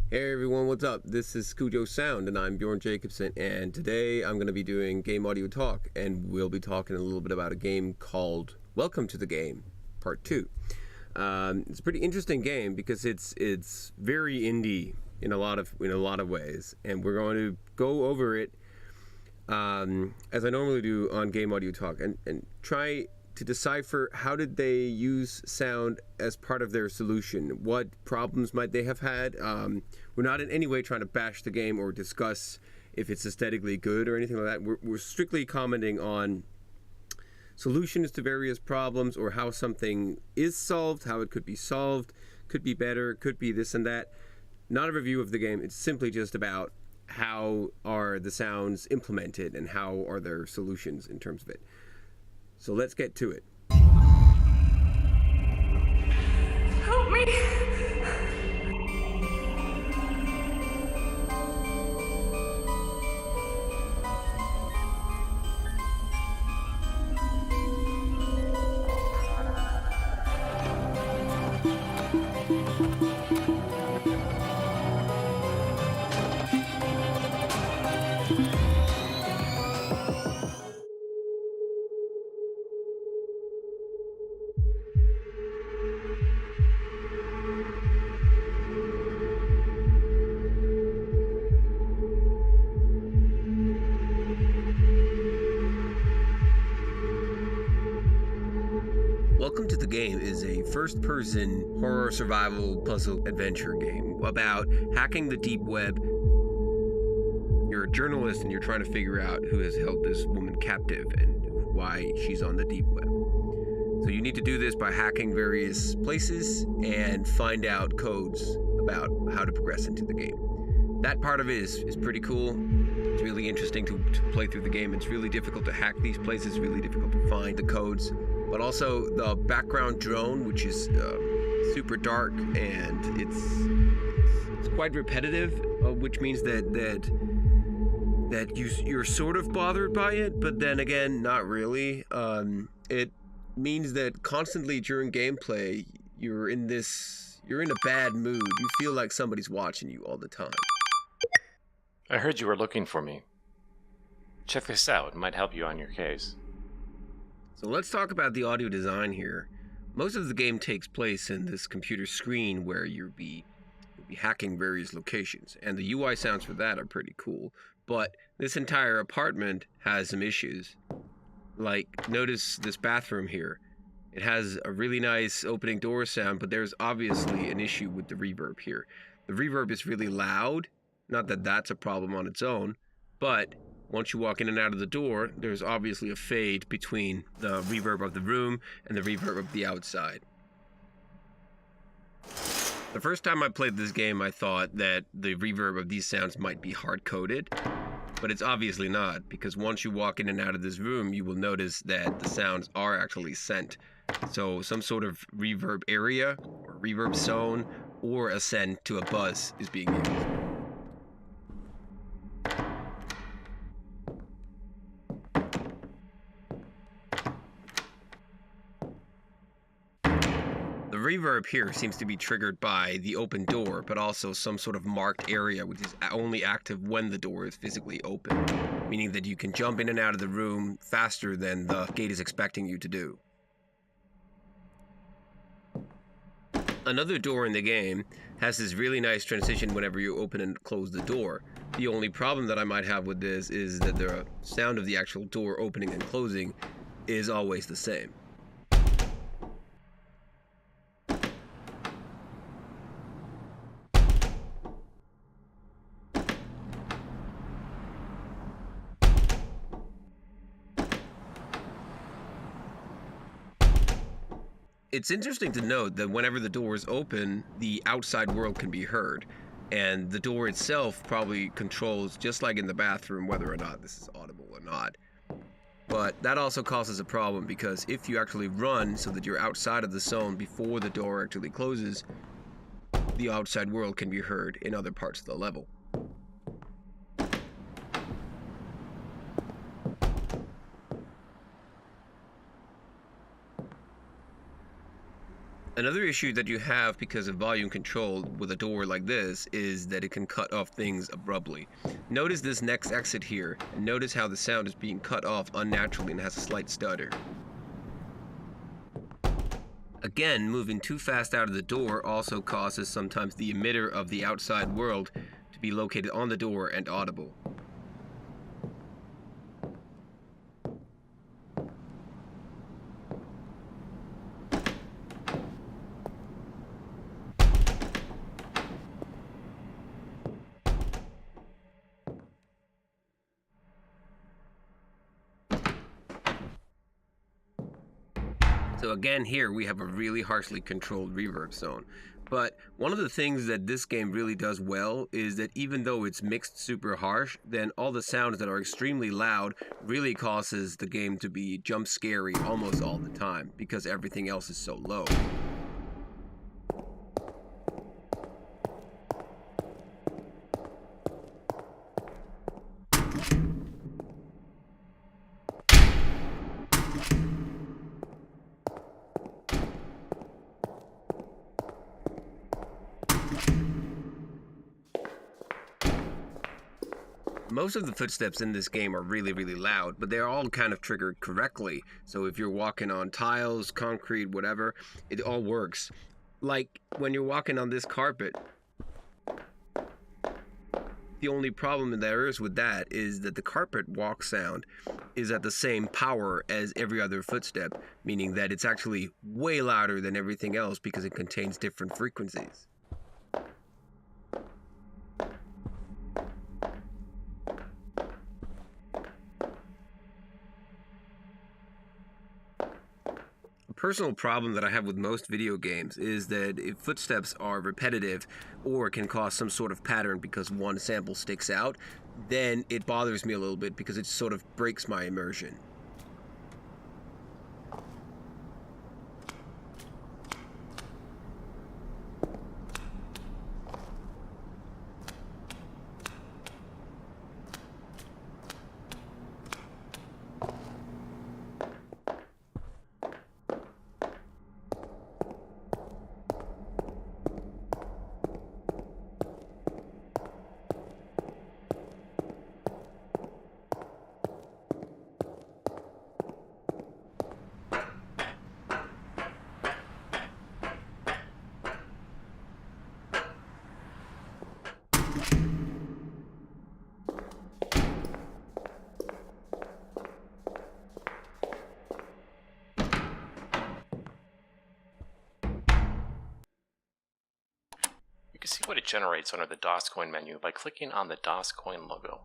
Hey everyone, what's up? This is Cujo Sound and I'm Bjorn Jacobson, and today I'm going to be doing game audio talk, and we'll be talking a little bit about a game called Welcome to the Game Part 2. It's a pretty interesting game because it's very indie in a lot of ways, and we're going to go over it as I normally do on game audio talk and try to decipher how did they use sound as part of their solution. What problems might they have had? We're not in any way trying to bash the game or discuss if it's aesthetically good or anything like that. We're strictly commenting on solutions to various problems, or how something is solved, how it could be solved, could be better, could be this and that. Not a review of the game. It's simply just about how are the sounds implemented and how are their solutions in terms of it. So let's get to it. Help me! Welcome to the Game is a first-person horror survival puzzle adventure game about hacking the deep web. You're a journalist and you're trying to figure out who has held this woman captive and why she's on the deep web. So you need to do this by hacking various places and find out codes about how to progress into the game. That part of it is pretty cool. It's really interesting to play through the game. It's really difficult to hack these places, really difficult to find the codes. But also the background drone, which is super dark, and it's quite repetitive, which means that you're sort of bothered by it, but then again, not really. It means that constantly during gameplay, you're in a bad mood. You feel like somebody's watching you all the time. I heard you were looking for me. Check this out, it might help you on your case. So let's talk about the audio design here. Most of the game takes place in this computer screen where you'll be hacking various locations, and the UI sounds for that are pretty cool. But this entire apartment has some issues. Like, notice this bathroom here. It has a really nice opening door sound, but there's obviously an issue with the reverb here. The reverb is really loud. Not that that's a problem on its own, but once you walk in and out of the door, there's obviously a fade between the reverb of the room and the reverb of the outside. The first time I played this game, I thought that the reverb of these sounds might be hard-coded, but it's obviously not, because once you walk in and out of this room, you will notice that the sounds are actually sent. So some sort of reverb area, or reverb zone, or a send to a buzz is being used. The reverb here seems to be triggered by the open door, but also some sort of marked area which is only active when the door is physically open, meaning that you can jump in and out of the room faster than the gate is expecting you to do. Another door in the game has this really nice transition whenever you open and close the door. The only problem that I might have with this is that the sound of the actual door opening and closing is always the same. It's interesting to note that whenever the door is open, the outside world can be heard, and the door itself probably controls, just like in the bathroom, whether or not this is audible or not. But that also causes a problem, because if you actually run so that you're outside of the zone before the door actually closes, the outside world can be heard in other parts of the level. Another issue that you have because of volume control with a door like this is that it can cut off things abruptly. Notice this next exit here, and notice how the sound is being cut off unnaturally and has a slight stutter. Again, moving too fast out of the door also causes sometimes the emitter of the outside world to be located on the door and audible. So again, here we have a really harshly controlled reverb zone. But one of the things that this game really does well is that even though it's mixed super harsh, then all the sounds that are extremely loud really causes the game to be jump scary almost all the time because everything else is so low. Most of the footsteps in this game are really, really loud, but they're all kind of triggered correctly. So if you're walking on tiles, concrete, whatever, it all works. Like when you're walking on this carpet, the only problem there is with that is that the carpet walk sound is at the same power as every other footstep, meaning that it's actually way louder than everything else because it contains different frequencies. Personal problem that I have with most video games is that if footsteps are repetitive or can cause some sort of pattern because one sample sticks out, then it bothers me a little bit because it sort of breaks my immersion. You can see what it generates under the DOS coin menu by clicking on the DOS coin logo.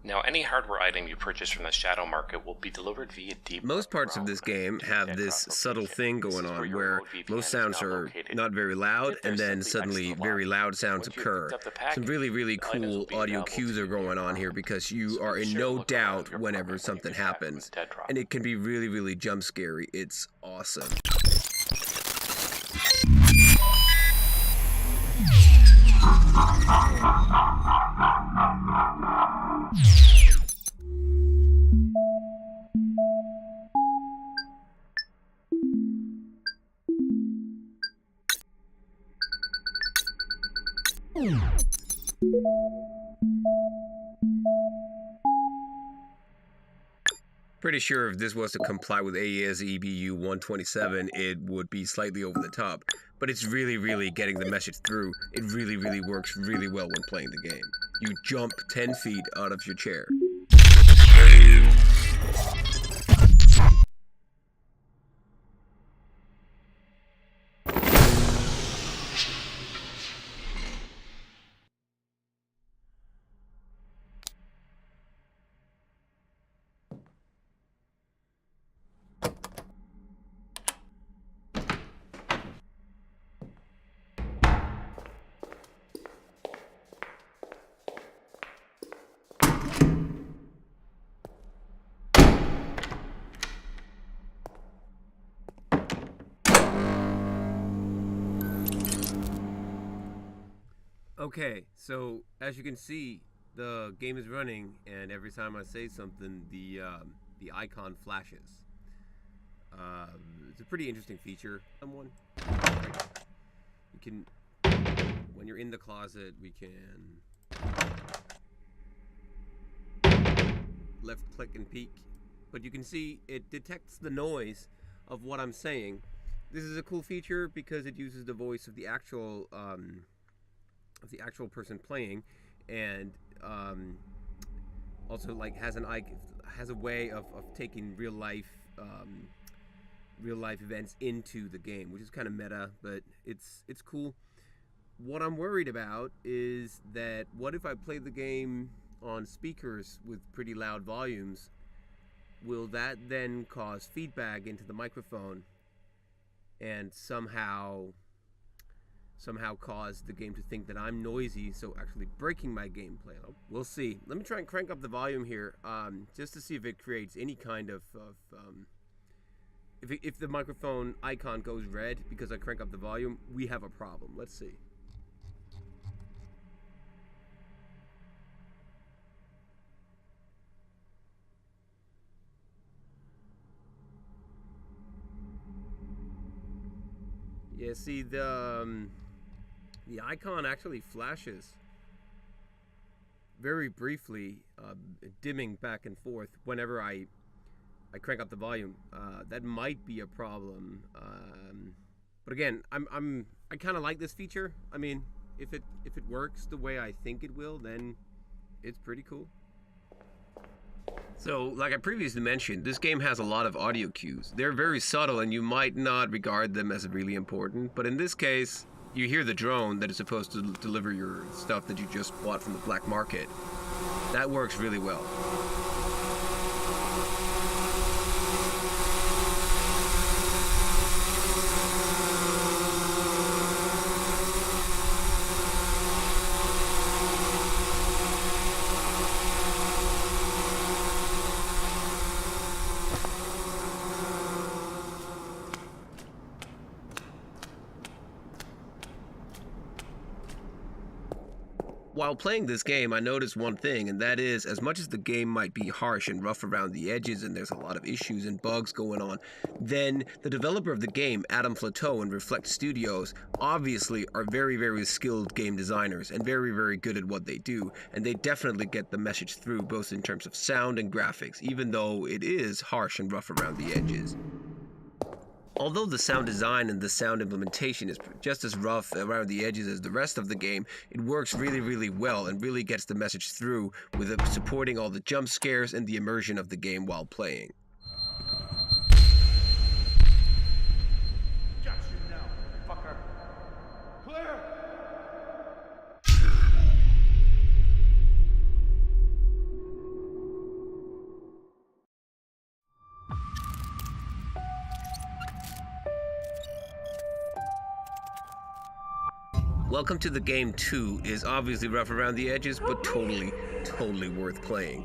Now, any hardware item you purchase from the shadow market will be delivered via deep. Most parts of this game have this subtle thing going on where most sounds are not very loud and then suddenly very loud sounds occur. Some really, really cool audio cues are going on here because you are in no doubt whenever something happens. And it can be really, really jump scary. It's awesome. Pretty sure if this was to comply with AES-EBU 127, it would be slightly over the top. But it's really, really getting the message through. It really, really works really well when playing the game. You jump 10 feet out of your chair. Okay, so as you can see, the game is running, and every time I say something, the icon flashes. It's a pretty interesting feature. Someone, you can, when you're in the closet, we can left click and peek, but you can see it detects the noise of what I'm saying. This is a cool feature because it uses the voice of the actual person playing, and also like has a way of taking real life events into the game, which is kind of meta, but it's cool. What I'm worried about is that what if I play the game on speakers with pretty loud volumes? Will that then cause feedback into the microphone and somehow cause the game to think that I'm noisy, so actually breaking my gameplay? We'll see. Let me try and crank up the volume here, just to see if it creates any kind of if the microphone icon goes red because I crank up the volume, we have a problem. Let's see. Yeah, see, the icon actually flashes very briefly, dimming back and forth whenever I crank up the volume. That might be a problem. But again, I kind of like this feature. I mean, if it works the way I think it will, then it's pretty cool. So, like I previously mentioned, this game has a lot of audio cues. They're very subtle and you might not regard them as really important, but in this case, you hear the drone that is supposed to deliver your stuff that you just bought from the black market. That works really well. While playing this game, I noticed one thing, and that is, as much as the game might be harsh and rough around the edges and there's a lot of issues and bugs going on, then the developer of the game, Adam Flateau and Reflect Studios, obviously are very, very skilled game designers and very, very good at what they do, and they definitely get the message through both in terms of sound and graphics, even though it is harsh and rough around the edges. Although the sound design and the sound implementation is just as rough around the edges as the rest of the game, it works really, really well and really gets the message through with supporting all the jump scares and the immersion of the game while playing. Got you now, fucker. Clear! Welcome to the Game 2 is obviously rough around the edges, but totally worth playing.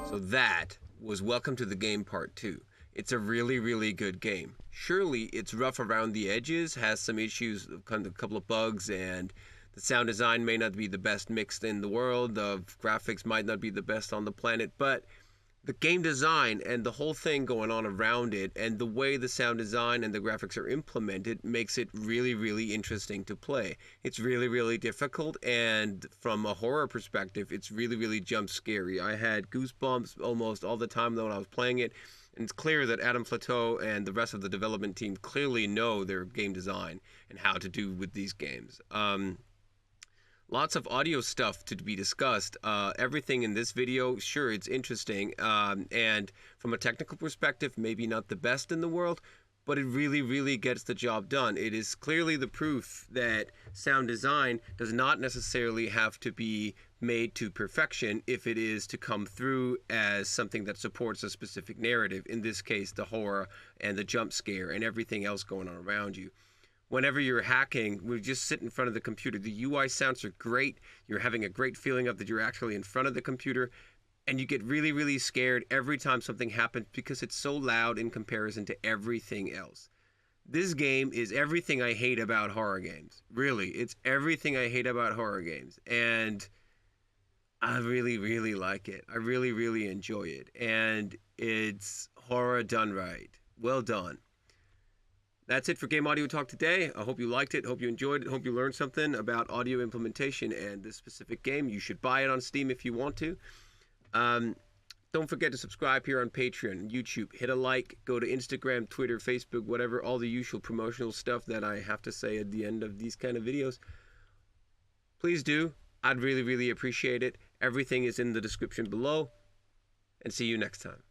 So that was Welcome to the Game Part 2. It's a really, really good game. Surely it's rough around the edges, has some issues, kind of a couple of bugs, and the sound design may not be the best mixed in the world, the graphics might not be the best on the planet, but the game design and the whole thing going on around it and the way the sound design and the graphics are implemented makes it really, really interesting to play. It's really, really difficult, and from a horror perspective, it's really, really jump scary. I had goosebumps almost all the time when I was playing it, and it's clear that Adam Flateau and the rest of the development team clearly know their game design and how to do with these games. Lots of audio stuff to be discussed. Everything in this video, sure, it's interesting. And from a technical perspective, maybe not the best in the world, but it really, really gets the job done. It is clearly the proof that sound design does not necessarily have to be made to perfection if it is to come through as something that supports a specific narrative. In this case, the horror and the jump scare and everything else going on around you. Whenever you're hacking, we just sit in front of the computer. The UI sounds are great. You're having a great feeling of that you're actually in front of the computer. And you get really, really scared every time something happens because it's so loud in comparison to everything else. This game is everything I hate about horror games. Really, it's everything I hate about horror games. And I really, really like it. I really, really enjoy it. And it's Horror done right. Well done. That's it for Game Audio Talk today. I hope you liked it. Hope you enjoyed it. Hope you learned something about audio implementation and this specific game. You should buy it on Steam if you want to. Don't forget to subscribe here on Patreon, YouTube. Hit a like. Go to Instagram, Twitter, Facebook, whatever. All the usual promotional stuff that I have to say at the end of these kind of videos. Please do. I'd really, really appreciate it. Everything is in the description below. And see you next time.